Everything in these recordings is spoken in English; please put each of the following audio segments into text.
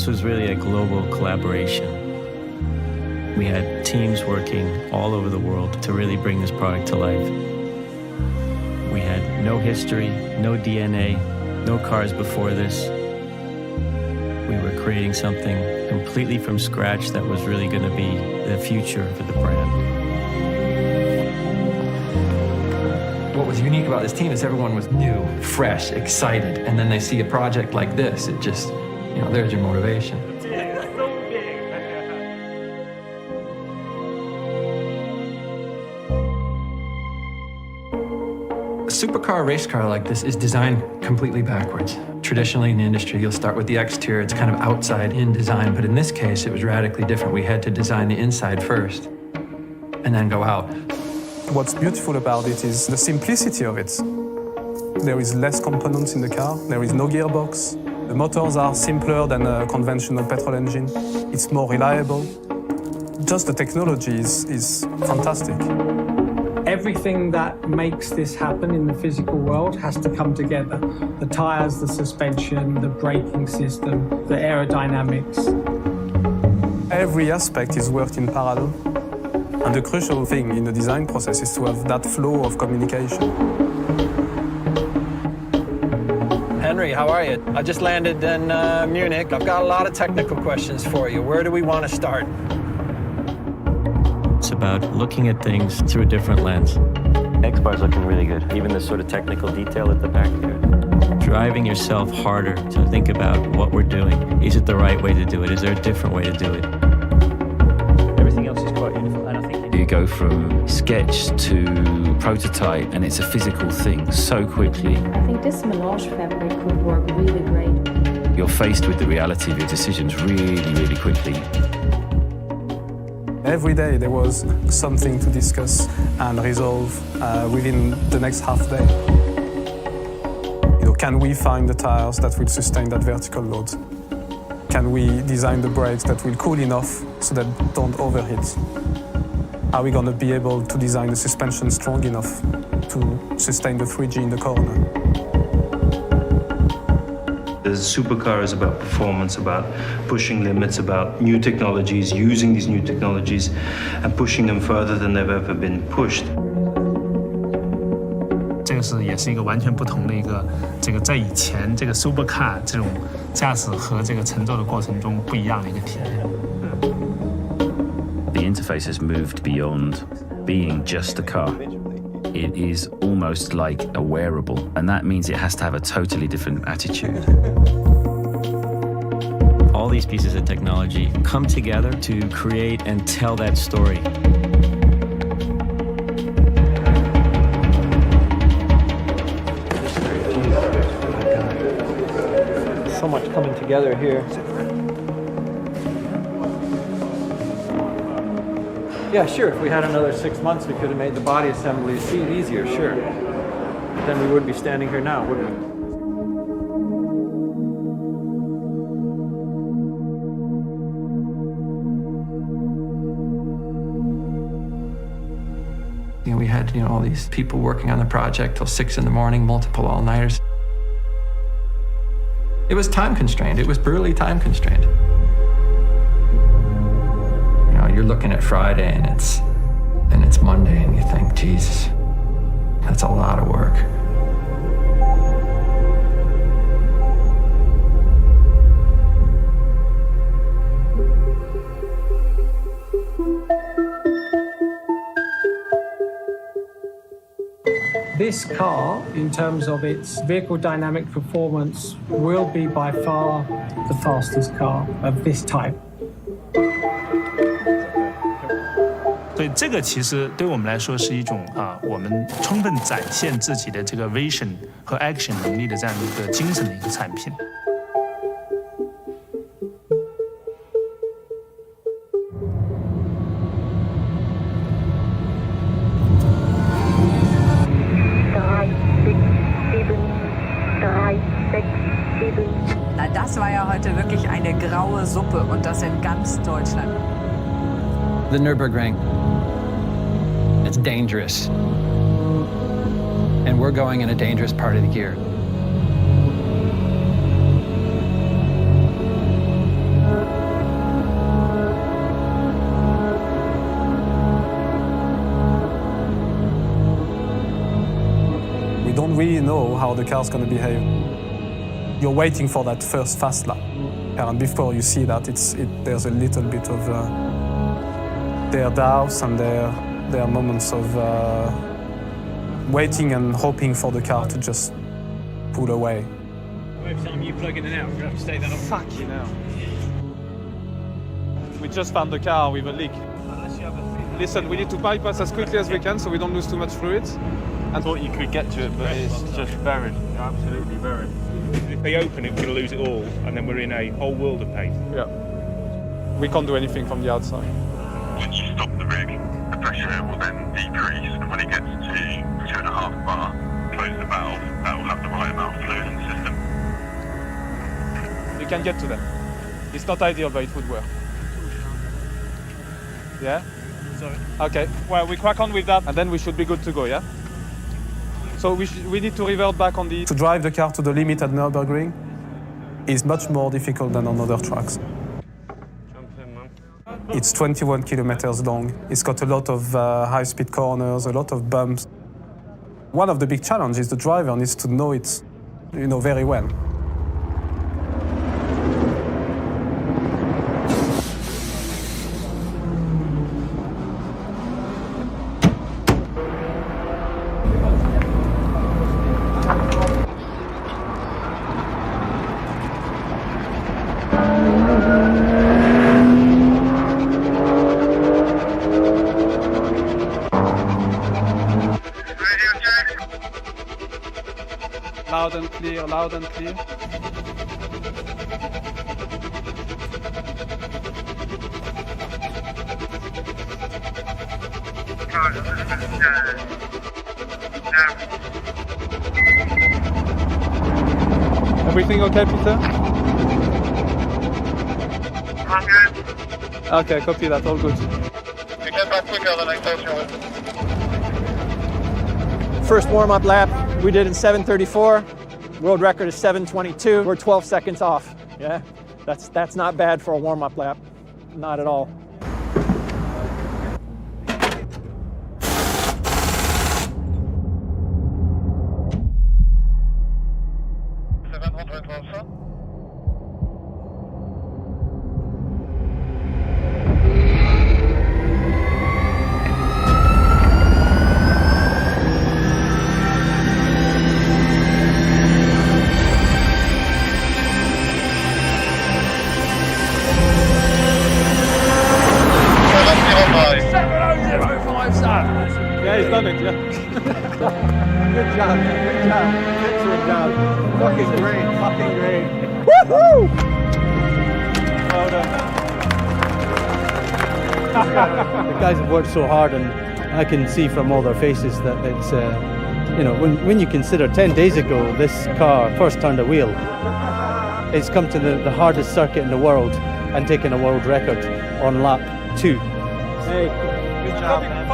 This was really a global collaboration. We had teams working all over the world to really bring this product to life. We had no history, no DNA, no cars before this. We were creating something completely from scratch that was really going to be the future for the brand. What was unique about this team is everyone was new, fresh, excited, and then they see a project like this, it just, there's your motivation. A supercar race car like this is designed completely backwards. Traditionally in the industry, you'll start with the exterior. It's kind of outside in design, but in this case, it was radically different. We had to design the inside first and then go out. What's beautiful about it is the simplicity of it. There is less components in the car. There is no gearbox. The motors are simpler than a conventional petrol engine. It's more reliable. Just the technology is fantastic. Everything that makes this happen in the physical world has to come together. The tires, the suspension, the braking system, the aerodynamics. Every aspect is worked in parallel. And the crucial thing in the design process is to have that flow of communication. Henry, how are you? I just landed in Munich. I've got a lot of technical questions for you. Where do we want to start? It's about looking at things through a different lens. X-Bar's looking really good. Even the sort of technical detail at the back there. Driving yourself harder to think about what we're doing. Is it the right way to do it? Is there a different way to do it? Everything else is quite uniform, and I think you go from sketch to prototype, and it's a physical thing so quickly. I think this melange fabric could work really great. You're faced with the reality of your decisions really, really quickly. Every day there was something to discuss and resolve within the next half day. Can we find the tires that will sustain that vertical load? Can we design the brakes that will cool enough so that don't overheat? Are we going to be able to design the suspension strong enough to sustain the 3G in the corner? The supercar is about performance, about pushing limits, about new technologies, using these new technologies and pushing them further than they've ever been pushed. 这个是也是一个完全不同的一个在以前这个 supercar 这种驾驶和这个乘坐的过程中不一样的一个体验。The interface has moved beyond being just a car. It is almost like a wearable, and that means it has to have a totally different attitude. All these pieces of technology come together to create and tell that story. So much coming together here. Yeah, sure, if we had another 6 months, we could have made the body assembly seat easier, sure. But then we wouldn't be standing here now, would we? We had, all these people working on the project till 6 in the morning, multiple all-nighters. It was time constrained. It was brutally time constrained. You're looking at Friday and it's Monday and you think, Jesus, that's a lot of work. This car, in terms of its vehicle dynamic performance, will be by far the fastest car of this type. 所以这个其实对我们来说是一种我们充分展现自己的这个 vision 和 action 能力的这样一个精神的一个产品。Na, das war ja heute wirklich eine graue Suppe und das in ganz Deutschland. The Nürburgring. It's dangerous. And we're going in a dangerous part of the year. really know how the car's going to behave. You're waiting for that first fast lap. And before you see that, there's a little bit of their doubts and their moments of waiting and hoping for the car to just pull away. Every time you plug in and out, you have to stay that on. Fuck you now. We just found the car with a leak. Listen, we need to bypass as quickly as we can so we don't lose too much fluid. I thought you could get to it, but it's just buried. Absolutely buried. If they open it, we're going to lose it all, and then we're in a whole world of pain. Yeah. We can't do anything from the outside. When you stop the rig, the pressure will then decrease, and when it gets to 2.5 bar, close the valve. That will have the right amount of fluid in the system. You can get to them. It's not ideal, but it would work. Yeah? Sorry. Okay, well, we crack on with that, and then we should be good to go, yeah? So we need to revert back on the... To drive the car to the limit at Nürburgring is much more difficult than on other tracks. It's 21 kilometers long. It's got a lot of high-speed corners, a lot of bumps. One of the big challenges is the driver needs to know it, very well. Loud and clear, loud and clear. Everything okay, Peter? I'm good. Okay, copy that, all good. You get back quicker than I thought you would. First warm-up lap, we did in 7:34. World record is 7:22. We're 12 seconds off. Yeah, that's not bad for a warm-up lap. Not at all. Yeah, he's done it, yeah. Good job, man. Good job. Excellent job. Fucking great. Fucking great. Woohoo! Well done. The guys have worked so hard, and I can see from all their faces that it's, when you consider 10 days ago this car first turned a wheel, it's come to the hardest circuit in the world and taken a world record on lap 2. Hey, good job, man.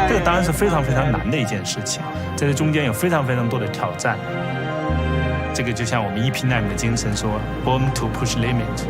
这个当然是非常非常难的一件事情，在这中间有非常非常多的挑战。这个就像我们 EP9 的精神说 ，Born to push limit。